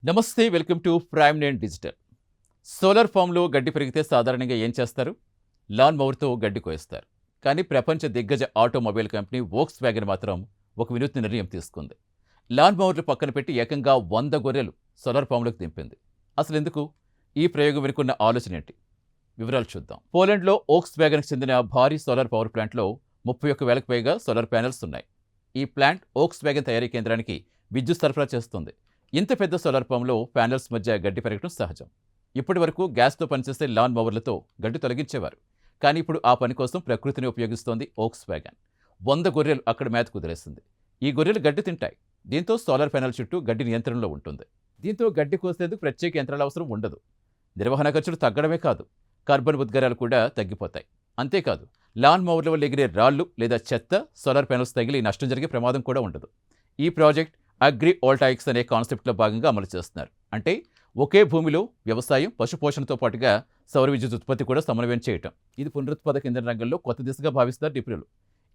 నమస్తే, welcome to prime nine digital. Solar ఫామ్లో గడ్డి పెరిగితే సాధారణంగా ఏం చేస్తారు? లాన్ మోవర్తో గడ్డి కోయిస్తారు. కానీ ప్రపంచ దిగ్గజ ఆటోమొబైల్ కంపెనీ వోక్స్ వ్యాగన్ మాత్రం ఒక వినూత్న నిర్ణయం తీసుకుంది. లాన్ మోవర్లు పక్కన పెట్టి ఏకంగా 100 గొర్రెలు సోలార్ ఫామ్లోకి దింపింది. అసలు ఎందుకు? ఈ ప్రయోగం వెనుకున్న ఆలోచన ఏంటి? వివరాలు చూద్దాం. పోలాండ్లో వోక్స్ వ్యాగన్కి చెందిన భారీ సోలార్ పవర్ ప్లాంట్లో 31,000కు పైగా సోలార్ ప్యానెల్స్ ఉన్నాయి. ఈ ప్లాంట్ వోక్స్ వ్యాగన్ తయారీ కేంద్రానికి విద్యుత్ సరఫరా చేస్తుంది. ఇంత పెద్ద సోలార్ ఫామ్లో ప్యానెల్స్ మధ్య గడ్డి పెరగడం సహజం. ఇప్పటి వరకు గ్యాస్తో పనిచేసే లాన్ మోవర్లతో గడ్డి తొలగించేవారు. కానీ ఇప్పుడు ఆ పని కోసం ప్రకృతిని ఉపయోగిస్తోంది వోక్స్ వ్యాగన్. 100 గొర్రెలు అక్కడ మేత కుదిరేసింది. ఈ గొర్రెలు గడ్డి తింటాయి. దీంతో సోలార్ ప్యానెల్ చుట్టూ గడ్డి నియంత్రణలో ఉంటుంది. దీంతో గడ్డి కోసేందుకు ప్రత్యేక యంత్రాల అవసరం ఉండదు. నిర్వహణ ఖర్చులు తగ్గడమే కాదు, కార్బన్ ఉద్గారాలు కూడా తగ్గిపోతాయి. అంతేకాదు, లాన్ మోవర్ల వల్ల ఎగిరే రాళ్లు లేదా చెత్త సోలార్ ప్యానెల్స్ తగిలి నష్టం జరిగే ప్రమాదం కూడా ఉండదు. ఈ ప్రాజెక్ట్ అగ్రి వోల్టాయిక్స్ అనే కాన్సెప్ట్లో భాగంగా అమలు చేస్తున్నారు. అంటే ఒకే భూమిలో వ్యవసాయం, పశుపోషణతో పాటుగా సౌర విద్యుత్ ఉత్పత్తి కూడా సమన్వయం చేయటం. ఇది పునరుత్పాదక ఇంధన రంగంలో కొత్త దిశగా భావిస్తున్నారు నిపుణులు.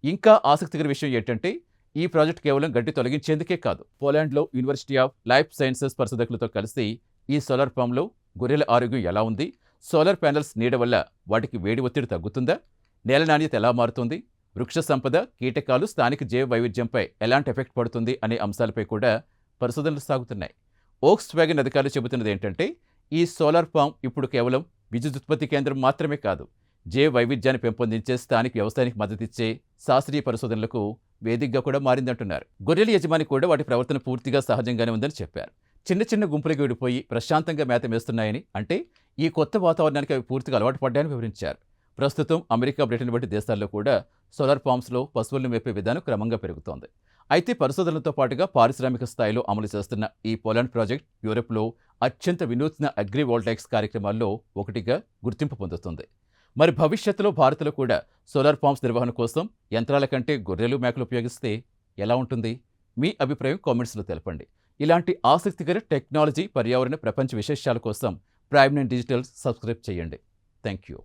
ఇంకా ఆసక్తికర విషయం ఏంటంటే, ఈ ప్రాజెక్ట్ కేవలం గడ్డి తొలగించేందుకే కాదు. పోలాండ్లో యూనివర్సిటీ ఆఫ్ లైఫ్ సైన్సెస్ పరిశోధకులతో కలిసి ఈ సోలార్ ఫామ్లో గొర్రెల ఆరోగ్యం ఎలా ఉంది, సోలార్ ప్యానెల్స్ నీడ వల్ల వాటికి వేడి ఒత్తిడి తగ్గుతుందా, నేల నాణ్యత ఎలా మారుతుంది, వృక్ష సంపద, కీటకాలు, స్థానిక జీవ వైవిధ్యంపై ఎలాంటి ఎఫెక్ట్ పడుతుంది అనే అంశాలపై కూడా పరిశోధనలు సాగుతున్నాయి. వోక్స్ వ్యాగన్ అధికారులు చెబుతున్నది ఏంటంటే, ఈ సోలార్ ఫామ్ ఇప్పుడు కేవలం విద్యుత్ ఉత్పత్తి కేంద్రం మాత్రమే కాదు, జీవ వైవిధ్యాన్ని పెంపొందించే, స్థానిక వ్యవసాయానికి మద్దతిచ్చే శాస్త్రీయ పరిశోధనలకు వేదికగా కూడా మారిందంటున్నారు. గొర్రెల యజమాని కూడా వాటి ప్రవర్తన పూర్తిగా సహజంగానే ఉందని చెప్పారు. చిన్న చిన్న గుంపులుగా విడిపోయి ప్రశాంతంగా మేత మేస్తున్నాయని, అంటే ఈ కొత్త వాతావరణానికి అవి పూర్తిగా అలవాటు పడ్డాయని వివరించారు. ప్రస్తుతం అమెరికా, బ్రిటన్ వంటి దేశాల్లో కూడా సోలార్ ఫామ్స్లో పశువులను మేపే విధానం క్రమంగా పెరుగుతోంది. అయితే పరిశోధనలతో పాటుగా పారిశ్రామిక స్థాయిలో అమలు చేస్తున్న ఈ పోలాండ్ ప్రాజెక్ట్ యూరోప్లో అత్యంత వినూత్న అగ్రి వోల్టాయిక్స్ కార్యక్రమాల్లో ఒకటిగా గుర్తింపు పొందుతుంది. మరి భవిష్యత్తులో భారత్లో కూడా సోలార్ ఫామ్స్ నిర్వహణ కోసం యంత్రాల కంటే గొర్రెలు, మేకలు ఉపయోగిస్తే ఎలా ఉంటుంది? మీ అభిప్రాయం కామెంట్స్లో తెలపండి. ఇలాంటి ఆసక్తికర టెక్నాలజీ, పర్యావరణ, ప్రపంచ విశేషాల కోసం ప్రైమ్ నైన్ డిజిటల్ సబ్స్క్రైబ్ చేయండి. Thank you.